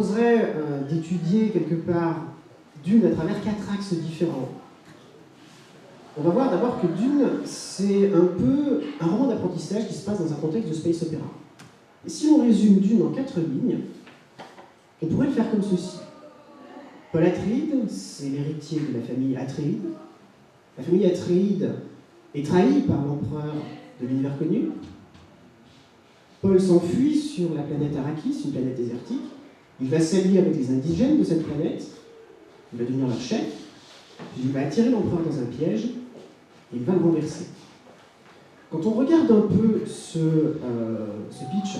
proposerais d'étudier quelque part Dune à travers 4 axes différents. On va voir d'abord que Dune, c'est un peu un roman d'apprentissage qui se passe dans un contexte de space opéra. Et si on résume Dune en 4 lignes, on pourrait le faire comme ceci. Paul Atreides, c'est l'héritier de la famille Atreides. La famille Atreides est trahie par l'empereur de l'univers connu. Paul s'enfuit sur la planète Arrakis, une planète désertique. Il va s'allier avec les indigènes de cette planète. Il va devenir leur chef. Puis il va attirer l'empereur dans un piège et il va le renverser. Quand on regarde un peu ce pitch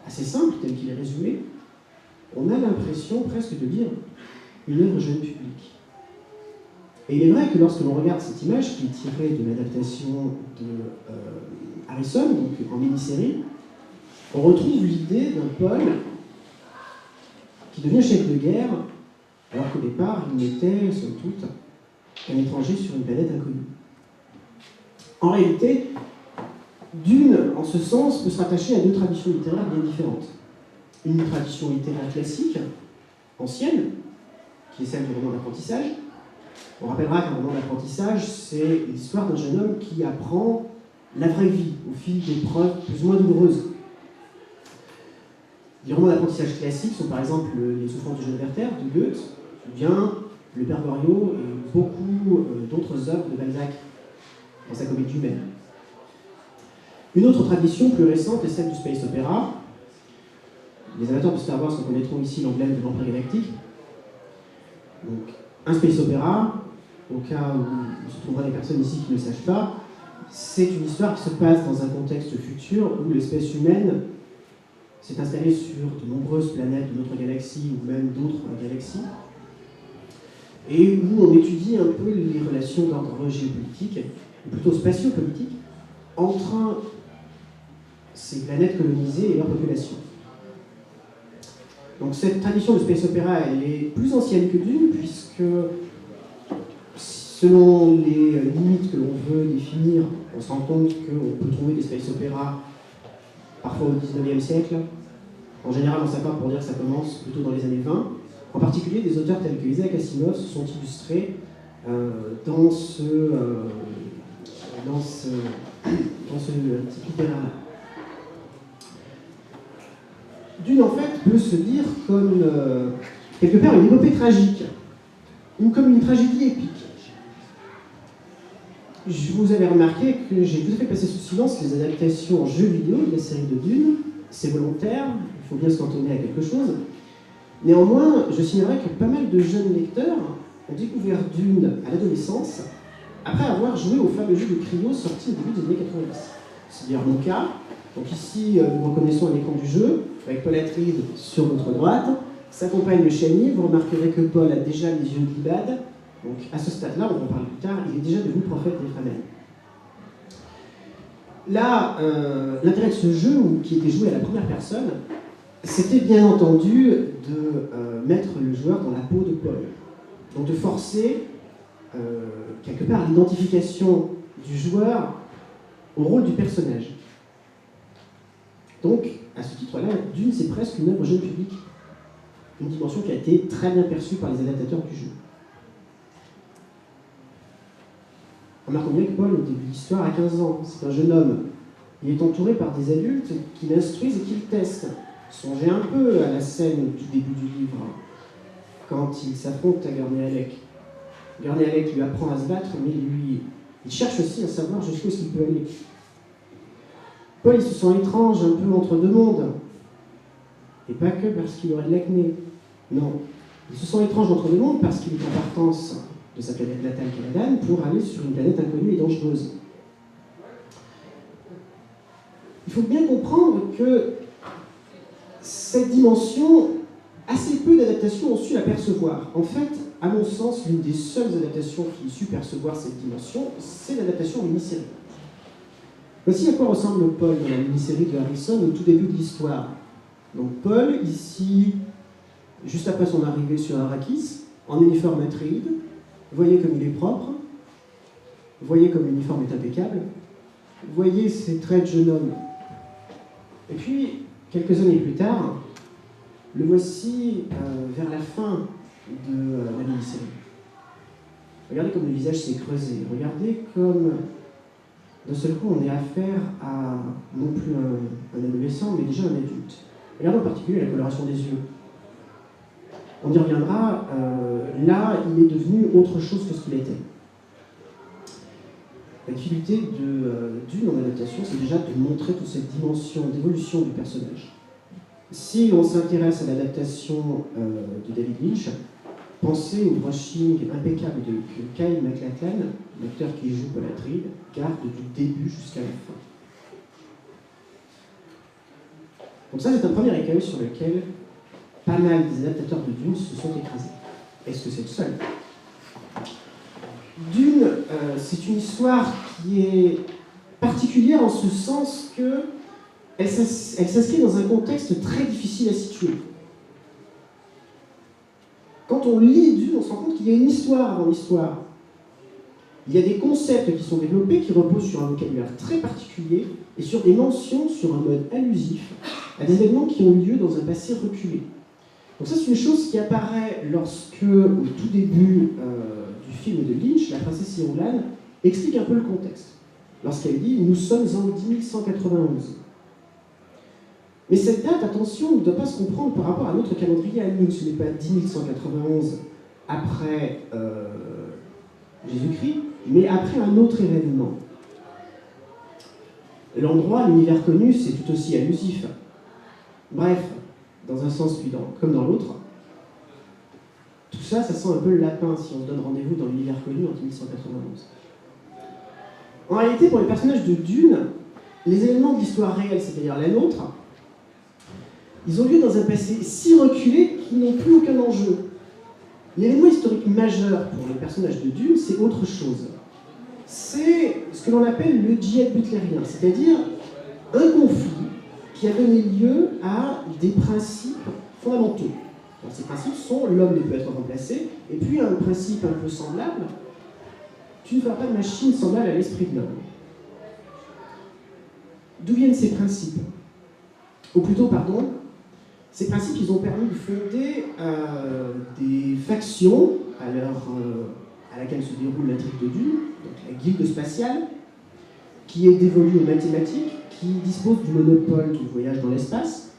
assez simple, tel qu'il est résumé, on a l'impression presque de lire une œuvre jeune public. Et il est vrai que lorsque l'on regarde cette image, qui est tirée de l'adaptation de Harrison, donc en mini-série, on retrouve l'idée d'un Paul qui devient chef de guerre, alors qu'au départ, il n'était, somme toute, qu'un étranger sur une planète inconnue. En réalité, Dune, en ce sens, peut se rattacher à 2 traditions littéraires bien différentes. Une tradition littéraire classique, ancienne, qui est celle du roman d'apprentissage. On rappellera qu'un roman d'apprentissage, c'est l'histoire d'un jeune homme qui apprend la vraie vie au fil d'épreuves plus ou moins douloureuses. Les romans d'apprentissage classiques sont par exemple Les Souffrances du jeune Werther de Goethe, ou bien Le Père Goriot et beaucoup d'autres œuvres de Balzac dans sa comédie humaine. Une autre tradition plus récente est celle du space opéra. Les amateurs de Star Wars reconnaîtront ici l'emblème de l'Empire galactique. Donc, un space opéra, au cas où il se trouvera des personnes ici qui ne le sachent pas, c'est une histoire qui se passe dans un contexte futur où l'espèce humaine s'est installée sur de nombreuses planètes de notre galaxie ou même d'autres galaxies, et où on étudie un peu les relations d'ordre géopolitique, ou plutôt spatio-politique, entre ces planètes colonisées et leur population. Donc cette tradition de space opéra, elle est plus ancienne que Dune, puisque selon les limites que l'on veut définir, on se rend compte qu'on peut trouver des space opéras parfois au XIXe siècle. En général, on s'accorde pour dire que ça commence plutôt dans les années 20. En particulier, des auteurs tels que Isaac Asimov se sont illustrés dans ce type littéraire-là. Dune, en fait, peut se lire comme, quelque part, une épopée tragique, ou comme une tragédie épique. Vous avez remarqué que j'ai tout à fait passé sous silence les adaptations en jeux vidéo de la série de Dune. C'est volontaire, il faut bien se cantonner à quelque chose. Néanmoins, je signalerai que pas mal de jeunes lecteurs ont découvert Dune à l'adolescence, après avoir joué au fameux jeu de Cryo sorti au début des années 90. C'est d'ailleurs mon cas. Donc ici, nous reconnaissons un écran du jeu, avec Paul Atreides sur notre droite. Sa compagne Shani, vous remarquerez que Paul a déjà les yeux d'Ibad. Donc à ce stade-là, on va en parler plus tard, il est déjà devenu prophète des Fremen. Là, l'intérêt de ce jeu, qui était joué à la première personne, c'était bien entendu de mettre le joueur dans la peau de Paul. Donc de forcer, quelque part, l'identification du joueur au rôle du personnage. Donc, à ce titre-là, Dune, c'est presque une œuvre jeune public. Une dimension qui a été très bien perçue par les adaptateurs du jeu. Remarquons bien que Paul, au début de l'histoire, a 15 ans. C'est un jeune homme. Il est entouré par des adultes qui l'instruisent et qui le testent. Songez un peu à la scène du début du livre, quand il s'affronte à Gurney Halleck. Gurney Halleck lui apprend à se battre, mais lui, il cherche aussi à savoir jusqu'où est-ce qu'il peut aller. Paul, il se sent étrange, un peu entre deux mondes. Et pas que parce qu'il aurait de l'acné. Non. Il se sent étrange entre deux mondes parce qu'il est en partance de sa planète natale Caladan pour aller sur une planète inconnue et dangereuse. Il faut bien comprendre que cette dimension, assez peu d'adaptations ont su la percevoir. En fait, à mon sens, l'une des seules adaptations qui ait su percevoir cette dimension, c'est l'adaptation en mini-série. Voici à quoi ressemble Paul dans la mini-série de Harrison au tout début de l'histoire. Donc Paul, ici, juste après son arrivée sur Arrakis, en uniforme Atreides, voyez comme il est propre, voyez comme l'uniforme est impeccable, voyez ses traits de jeune homme. Et puis, quelques années plus tard, Le voici vers la fin de la mini-série. Regardez comme le visage s'est creusé. Regardez comme, d'un seul coup, on est affaire à non plus un adolescent, mais déjà un adulte. Regardez en particulier la coloration des yeux. On y reviendra, là, il est devenu autre chose que ce qu'il était. La difficulté d'une en adaptation, c'est déjà de montrer toute cette dimension d'évolution du personnage. Si on s'intéresse à l'adaptation de David Lynch, pensez au brushing impeccable que Kyle MacLachlan, l'acteur qui joue Paul Atreides, garde du début jusqu'à la fin. Donc ça, c'est un premier écueil sur lequel pas mal des adaptateurs de Dune se sont écrasés. Est-ce que c'est le seul ? Dune, c'est une histoire qui est particulière en ce sens que elle s'inscrit dans un contexte très difficile à situer. Quand on lit Dune, on se rend compte qu'il y a une histoire avant l'histoire. Il y a des concepts qui sont développés, qui reposent sur un vocabulaire très particulier et sur des mentions sur un mode allusif à des événements qui ont eu lieu dans un passé reculé. Donc ça, c'est une chose qui apparaît lorsque, au tout début du film de Lynch, la princesse Irulan explique un peu le contexte. Lorsqu'elle dit « Nous sommes en 10191 ». Mais cette date, attention, ne doit pas se comprendre par rapport à notre calendrier à nous. Ce n'est pas 10191 après Jésus-Christ, mais après un autre événement. L'endroit, l'univers connu, c'est tout aussi allusif. Bref, dans un sens comme dans l'autre, tout ça, ça sent un peu le lapin si on se donne rendez-vous dans l'univers connu en 1191. En réalité, pour les personnages de Dune, les événements de l'histoire réelle, c'est-à-dire la nôtre, ils ont lieu dans un passé si reculé qu'ils n'ont plus aucun enjeu. L'événement historique majeur pour les personnages de Dune, c'est autre chose. C'est ce que l'on appelle le djihad butlérien, c'est-à-dire un conflit qui a donné lieu à des principes fondamentaux. Alors, ces principes sont l'homme ne peut être remplacé, et puis un principe un peu semblable, tu ne feras pas de machine semblable à l'esprit de l'homme. D'où viennent ces principes ? Ou plutôt, pardon, ces principes, ils ont permis de fonder des factions à laquelle se déroule l'intrigue de Dune, donc la guilde spatiale, qui est dévolue aux mathématiques, qui dispose du monopole du voyage dans l'espace.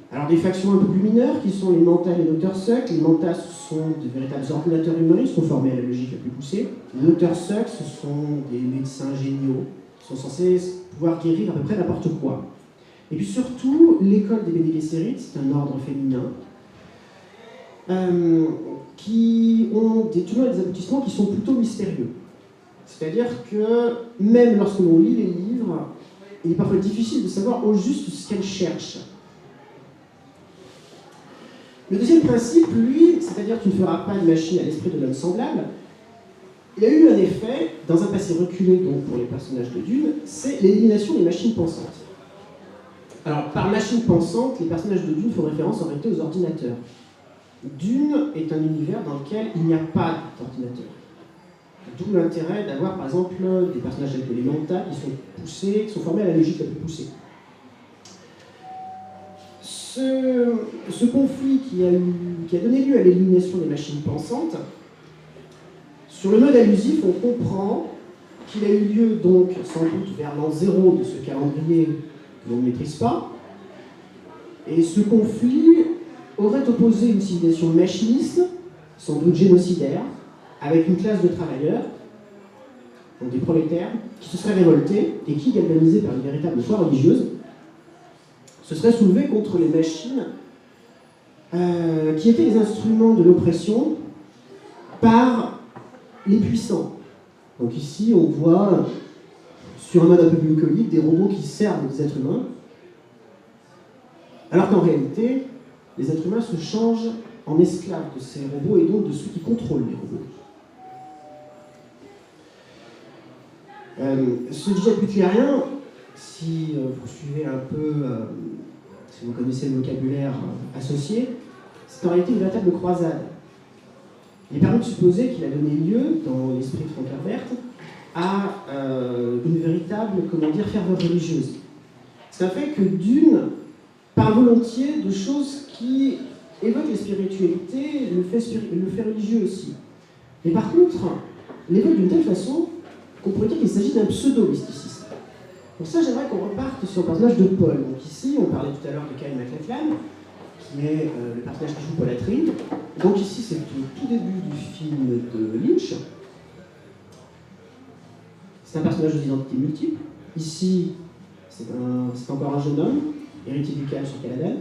Alors des factions un peu plus mineures, qui sont les Manta et les Dr. Suck. Les Manta, ce sont de véritables ordinateurs humains, sont formés à la logique la plus poussée. Les Dr. Suck, ce sont des médecins géniaux, qui sont censés pouvoir guérir à peu près n'importe quoi. Et puis surtout, l'école des Bene Gesserit, c'est un ordre féminin, qui ont des tenants et des aboutissements qui sont plutôt mystérieux. C'est-à-dire que même lorsque l'on lit les livres, il est parfois difficile de savoir au juste ce qu'elles cherchent. Le deuxième principe, lui, c'est-à-dire tu ne feras pas de machine à l'esprit de l'homme semblable, il a eu un effet, dans un passé reculé donc pour les personnages de Dune, c'est l'élimination des machines pensantes. Alors, par machine pensante, les personnages de Dune font référence en réalité aux ordinateurs. Dune est un univers dans lequel il n'y a pas d'ordinateur. D'où l'intérêt d'avoir, par exemple, des personnages tels que les Manta qui sont poussés, qui sont formés à la logique la plus poussée. Ce conflit qui a donné lieu à l'élimination des machines pensantes, sur le mode allusif, on comprend qu'il a eu lieu donc sans doute vers l'an 0 de ce calendrier que l'on ne maîtrise pas, et ce conflit aurait opposé une civilisation machiniste, sans doute génocidaire, avec une classe de travailleurs, donc des prolétaires, qui se seraient révoltés et qui, galvanisés par une véritable foi religieuse, se seraient soulevés contre les machines qui étaient les instruments de l'oppression par les puissants. Donc ici, on voit, sur un mode un peu bucolique, des robots qui servent des êtres humains, alors qu'en réalité, les êtres humains se changent en esclaves de ces robots et donc de ceux qui contrôlent les robots. Ce djihad butlérien, si vous suivez un peu, si vous connaissez le vocabulaire associé, c'est en réalité une véritable croisade. Il est permis de supposer qu'il a donné lieu, dans l'esprit de Frank Herbert, à une véritable, ferveur religieuse. C'est un fait que Dune parle volontiers de choses qui évoquent la spiritualité, le fait religieux aussi. Mais par contre, l'évoque d'une telle façon qu'on pourrait dire qu'il s'agit d'un pseudo-mysticisme. Pour ça, j'aimerais qu'on reparte sur le personnage de Paul. Donc ici, on parlait tout à l'heure de Kyle MacLachlan, qui est le personnage qui joue Paul Atreides. Donc ici, c'est au tout début du film de Lynch. C'est un personnage aux identités multiples. Ici, c'est encore un jeune homme, héritier ducal sur Caladan.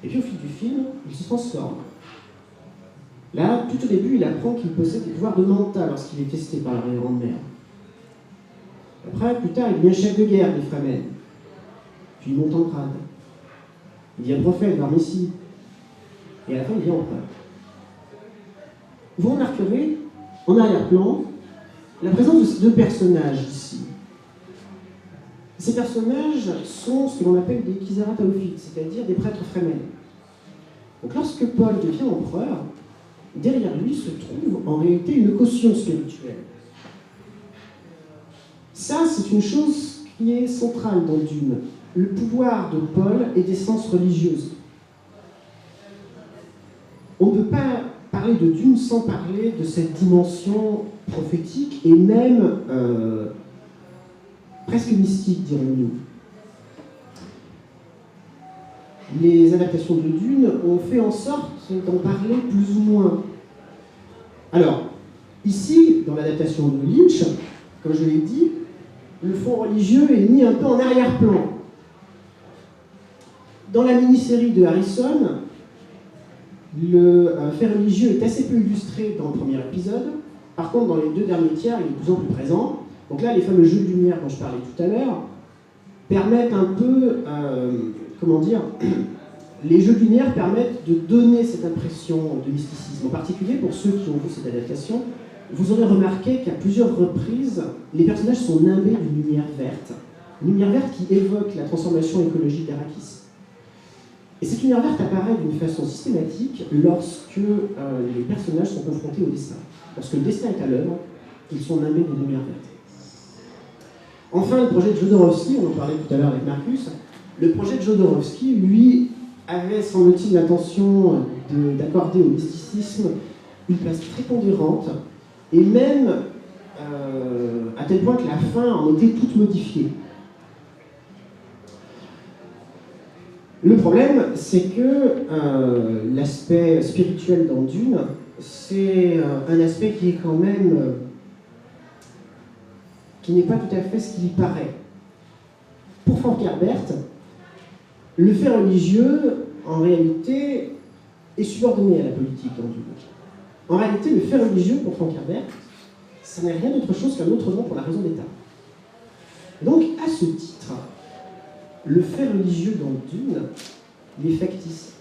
Et puis au fil du film, il se transforme. Là, tout au début, il apprend qu'il possède des pouvoirs de mental lorsqu'il est testé par la révérende mère. Après, plus tard, il devient chef de guerre des Fremen. Puis il monte en grade. Il devient prophète, voire messie. Et à la fin, il devient empereur. Vous remarquerez, en arrière-plan, la présence de ces deux personnages ici. Ces personnages sont ce que l'on appelle des Kisarataophites, c'est-à-dire des prêtres Fremen. Donc lorsque Paul devient empereur, derrière lui se trouve en réalité une caution spirituelle. Ça, c'est une chose qui est centrale dans Dune. Le pouvoir de Paul est d'essence religieuse. On ne peut pas parler de Dune sans parler de cette dimension prophétique et même presque mystique, dirons-nous. Les adaptations de Dune ont fait en sorte d'en parler plus ou moins. Alors, ici, dans l'adaptation de Lynch, comme je l'ai dit, le fond religieux est mis un peu en arrière-plan. Dans la mini-série de Harrison, le fait religieux est assez peu illustré dans le premier épisode. Par contre, dans les deux derniers tiers, il est de plus en plus présent. Donc là, les fameux jeux de lumière dont je parlais tout à l'heure permettent un peu, comment dire, les jeux de lumière permettent de donner cette impression de mysticisme. En particulier, pour ceux qui ont vu cette adaptation, vous aurez remarqué qu'à plusieurs reprises, les personnages sont nimbés d'une lumière verte. Une lumière verte qui évoque la transformation écologique d'Arrakis. Et cette lumière verte apparaît d'une façon systématique lorsque les personnages sont confrontés au destin. Lorsque le destin est à l'œuvre, ils sont nimbés d'une lumière verte. Enfin, le projet de Jodorowsky, on en parlait tout à l'heure avec Marcus, le projet de Jodorowsky, lui, avait, semble-t-il, l'intention d'accorder au mysticisme une place très pondérante, et même à tel point que la fin en était toute modifiée. Le problème, c'est que l'aspect spirituel dans Dune, c'est un aspect qui est quand même qui n'est pas tout à fait ce qu'il y paraît. Pour Frank Herbert, le fait religieux, en réalité, est subordonné à la politique dans Dune. En réalité, le fait religieux, pour Frank Herbert, ça n'est rien d'autre chose qu'un autre nom pour la raison d'État. Donc, à ce titre, le fait religieux dans Dune, il est factice.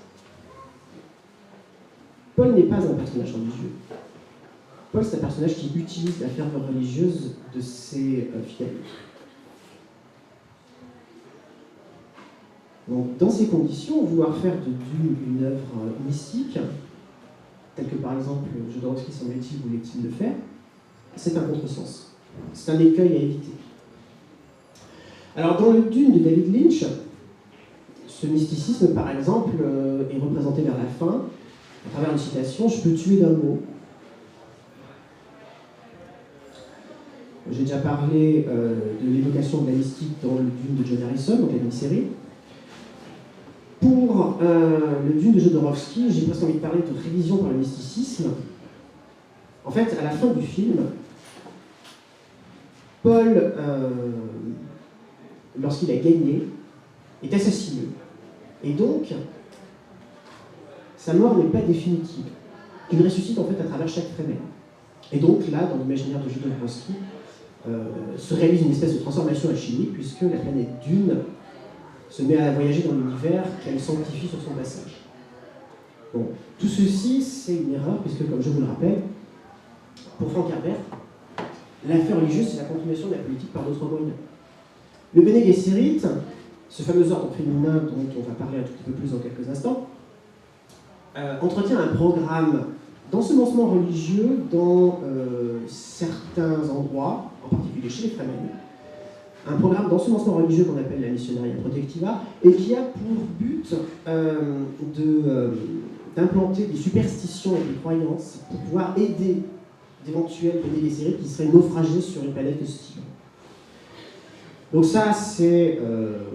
Paul n'est pas un personnage religieux. Paul, c'est un personnage qui utilise la ferveur religieuse de ses fidèles. Donc, dans ces conditions, vouloir faire de Dune une œuvre mystique, telle que par exemple Jodorowsky semble-t-il voulait-il le faire, c'est un contresens. C'est un écueil à éviter. Alors, dans le Dune de David Lynch, ce mysticisme, par exemple, est représenté vers la fin, à travers une citation « Je peux tuer d'un mot ». J'ai déjà parlé de l'évocation de la mystique dans le Dune de John Harrison, donc la mini-série. Pour le Dune de Jodorowsky, j'ai presque envie de parler de révision par le mysticisme. En fait, à la fin du film, Paul, lorsqu'il a gagné, est assassiné. Et donc, sa mort n'est pas définitive. Il ressuscite en fait à travers chaque Fremen. Et donc là, dans l'imaginaire de Jodorowsky, se réalise une espèce de transformation alchimique, puisque la planète Dune se met à voyager dans l'univers qu'elle sanctifie sur son passage. Bon, tout ceci, c'est une erreur, puisque, comme je vous le rappelle, pour Frank Herbert, l'affaire religieuse, c'est la continuation de la politique par d'autres moyens. Le Bene Gesserit, ce fameux ordre féminin dont on va parler un tout petit peu plus dans quelques instants, entretient un programme d'ensemencement religieux dans certains endroits, en particulier chez les Fremen, un programme d'enseignement religieux qu'on appelle la Missionaria Protectiva, et qui a pour but d'implanter des superstitions et des croyances pour pouvoir aider d'éventuels Bene Gesserit qui seraient naufragés sur une planète de ce type. Donc ça, c'est,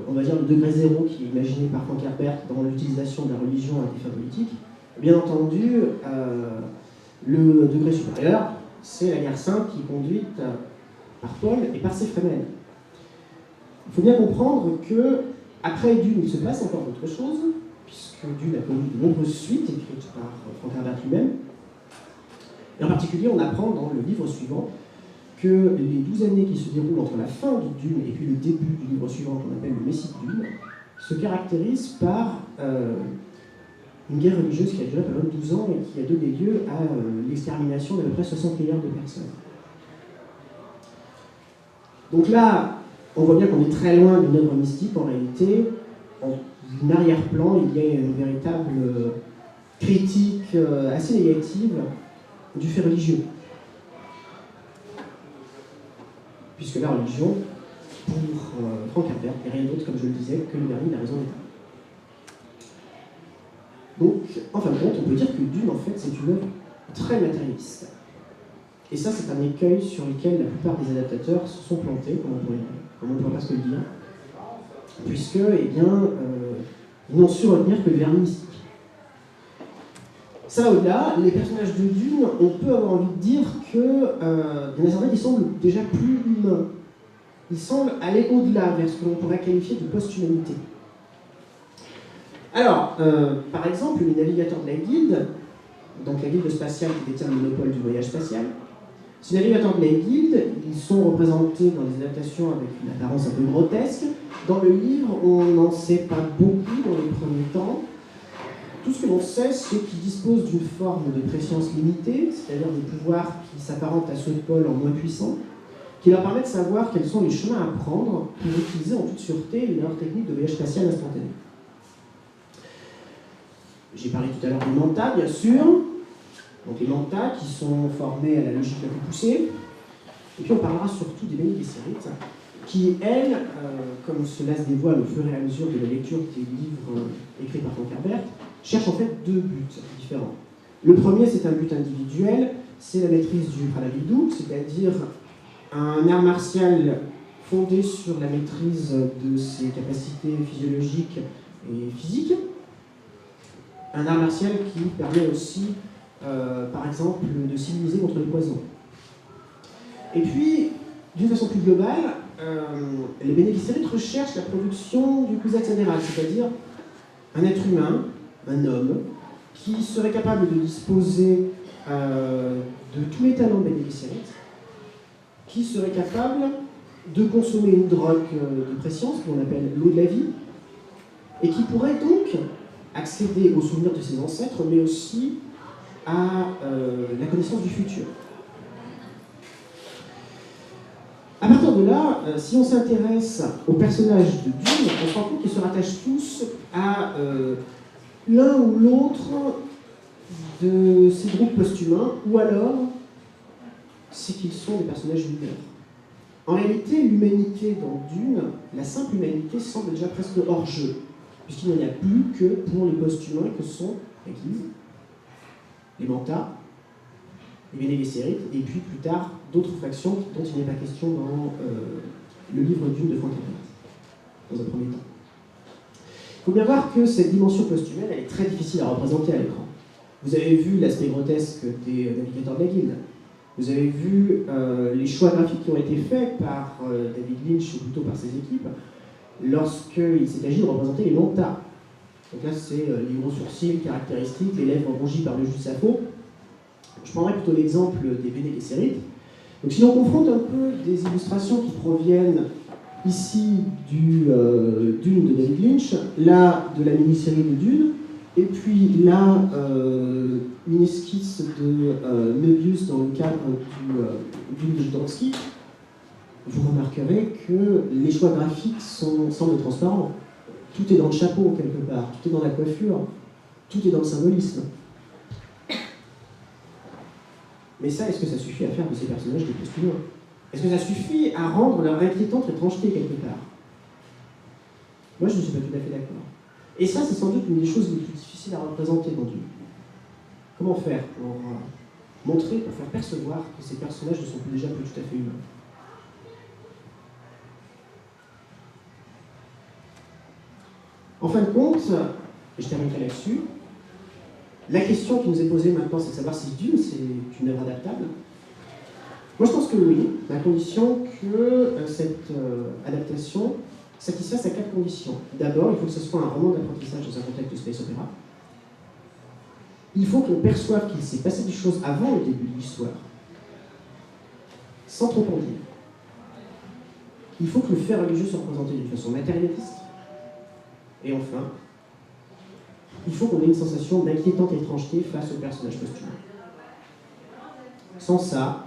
on va dire, le degré zéro qui est imaginé par Frank Herbert dans l'utilisation de la religion à des fins politiques. Bien entendu, le degré supérieur, c'est la guerre sainte qui est conduite par Paul et par ses Fremen. Il faut bien comprendre que après Dune, il se passe encore autre chose, puisque Dune a connu de nombreuses suites écrites par Frank Herbert lui-même. Et en particulier, on apprend dans le livre suivant que les 12 années qui se déroulent entre la fin de Dune et puis le début du livre suivant qu'on appelle le Messie de Dune se caractérisent par une guerre religieuse qui a duré pendant 12 ans et qui a donné lieu à l'extermination d'à peu près 60 milliards de personnes. Donc là, on voit bien qu'on est très loin d'une œuvre mystique. En réalité, en arrière-plan, il y a une véritable critique assez négative du fait religieux. Puisque la religion, pour Frank Herbert, n'est rien d'autre, comme je le disais, que le vernis de la raison d'État. Donc, en fin de compte, on peut dire que Dune, en fait, c'est une œuvre très matérialiste. Et ça, c'est un écueil sur lequel la plupart des adaptateurs se sont plantés, comme on pourrait presque le dire, puisque, eh bien, ils n'ont su retenir que le vernis mystique. Ça va au-delà, les personnages de Dune, on peut avoir envie de dire que il y en a certains qui semblent déjà plus humains. Ils semblent aller au-delà, vers ce que l'on pourrait qualifier de post-humanité. Alors, par exemple, les navigateurs de la Guilde, donc la Guilde spatiale qui détient le monopole du voyage spatial, ces navigateurs de la Guilde, ils sont représentés dans les adaptations avec une apparence un peu grotesque. Dans le livre, on n'en sait pas beaucoup dans les premiers temps. Tout ce que l'on sait, c'est qu'ils disposent d'une forme de préscience limitée, c'est-à-dire des pouvoirs qui s'apparentent à ceux de Paul en moins puissants, qui leur permettent de savoir quels sont les chemins à prendre pour utiliser en toute sûreté leur technique de voyage spatial instantané. J'ai parlé tout à l'heure des mantas, bien sûr. Donc les mantas qui sont formés à la logique la plus poussée. Et puis on parlera surtout des Bene Gesserit, qui, elles, comme cela se dévoile au fur et à mesure de la lecture des livres écrits par Frank Herbert, cherchent en fait deux buts différents. Le premier, c'est un but individuel, c'est la maîtrise du Pralavidu, c'est-à-dire un art martial fondé sur la maîtrise de ses capacités physiologiques et physiques. Un art martial qui permet aussi, par exemple, de s'immuniser contre les poisons. Et puis, d'une façon plus globale, les Bene Gesserit recherchent la production du Kwisatz Haderach, c'est-à-dire un être humain, un homme, qui serait capable de disposer de tous les talents de Bene Gesserit, qui serait capable de consommer une drogue de préscience, qu'on appelle l'eau de la vie, et qui pourrait donc accéder aux souvenirs de ses ancêtres, mais aussi à la connaissance du futur. À partir de là, si on s'intéresse aux personnages de Dune, on se rend compte qu'ils se rattachent tous à l'un ou l'autre de ces groupes post-humains, ou alors c'est qu'ils sont des personnages mineurs. En réalité, l'humanité dans Dune, la simple humanité, semble déjà presque hors jeu, puisqu'il n'y en a plus que pour les post-humains que sont la Guilde, les mantas, les Bene Gesserit, et puis plus tard d'autres factions dont il n'est pas question dans le livre Dune de Frank Herbert, dans un premier temps. Il faut bien voir que cette dimension post-humaine, elle est très difficile à représenter à l'écran. Vous avez vu l'aspect grotesque des navigateurs de la Guilde. Vous avez vu les choix graphiques qui ont été faits par David Lynch, ou plutôt par ses équipes, lorsqu'il s'est agi de représenter les mantas. Donc là, c'est les gros sourcils caractéristiques, les lèvres rongies par le jus de Sappho. Je prendrai plutôt l'exemple des Bene Gesserit. Donc si l'on confronte un peu des illustrations qui proviennent ici du Dune de David Lynch, là de la mini-série de Dune, et puis là une esquisse de Möbius dans le cadre du Dune de Jodorowsky, vous remarquerez que les choix graphiques semblent transparents. Tout est dans le chapeau quelque part, tout est dans la coiffure, tout est dans le symbolisme. Mais ça, est-ce que ça suffit à faire de ces personnages des post-humains? Est-ce que ça suffit à rendre leur inquiétante étrangeté quelque part? Moi, je ne suis pas tout à fait d'accord. Et ça, c'est sans doute une des choses les plus difficiles à représenter dans Dune. Comment faire pour montrer, pour faire percevoir que ces personnages ne sont déjà plus tout à fait humains? En fin de compte, et je terminerai là-dessus, la question qui nous est posée maintenant, c'est de savoir si Dune, c'est une œuvre adaptable. Moi, je pense que oui, à condition que cette adaptation satisfasse à 4 conditions. D'abord, il faut que ce soit un roman d'apprentissage dans un contexte de space opéra. Il faut qu'on perçoive qu'il s'est passé des choses avant le début de l'histoire, sans trop en dire. Il faut que le fait religieux soit représenté d'une façon matérialiste. Et enfin, il faut qu'on ait une sensation d'inquiétante étrangeté face au personnage posthume. Sans ça,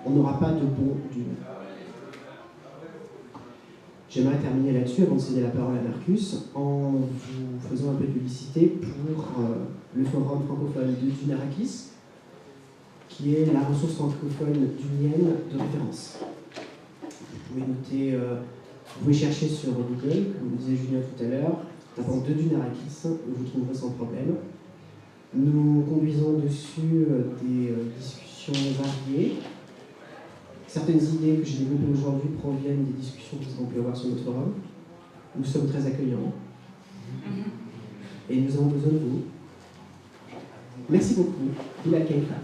on n'aura pas de bon Dune. J'aimerais terminer là-dessus avant de céder la parole à Marcus en vous faisant un peu de publicité pour le forum francophone de Dune Arrakis, qui est la ressource francophone dunienne de référence. Vous pouvez noter, vous pouvez chercher sur Google, comme le disait Julien tout à l'heure, tapant de Dune Arrakis, vous trouverez sans problème. Nous conduisons dessus des discussions variées. Certaines idées que j'ai développées aujourd'hui proviennent des discussions qu'on peut avoir sur notre forum. Nous sommes très accueillants. Et nous avons besoin de vous. Merci beaucoup. Ila Keifa.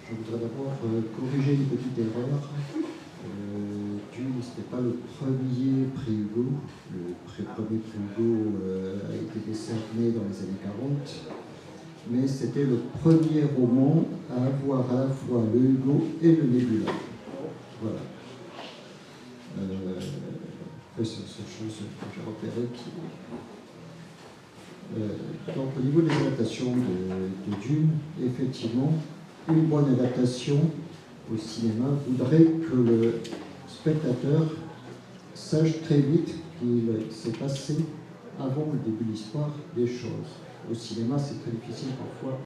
Je voudrais d'abord corriger une petite erreur. Dune, ce n'était pas le premier prix Hugo. Le premier prix Hugo a été décerné dans les années 40, mais c'était le premier roman à avoir à la fois le Hugo et le Nebula. Voilà. C'est la seule chose que j'ai repérée. Donc au niveau des adaptations de Dune, effectivement, une bonne adaptation au cinéma voudrait que le spectateur sache très vite qu'il s'est passé avant le début de l'histoire des choses. Au cinéma, c'est très difficile parfois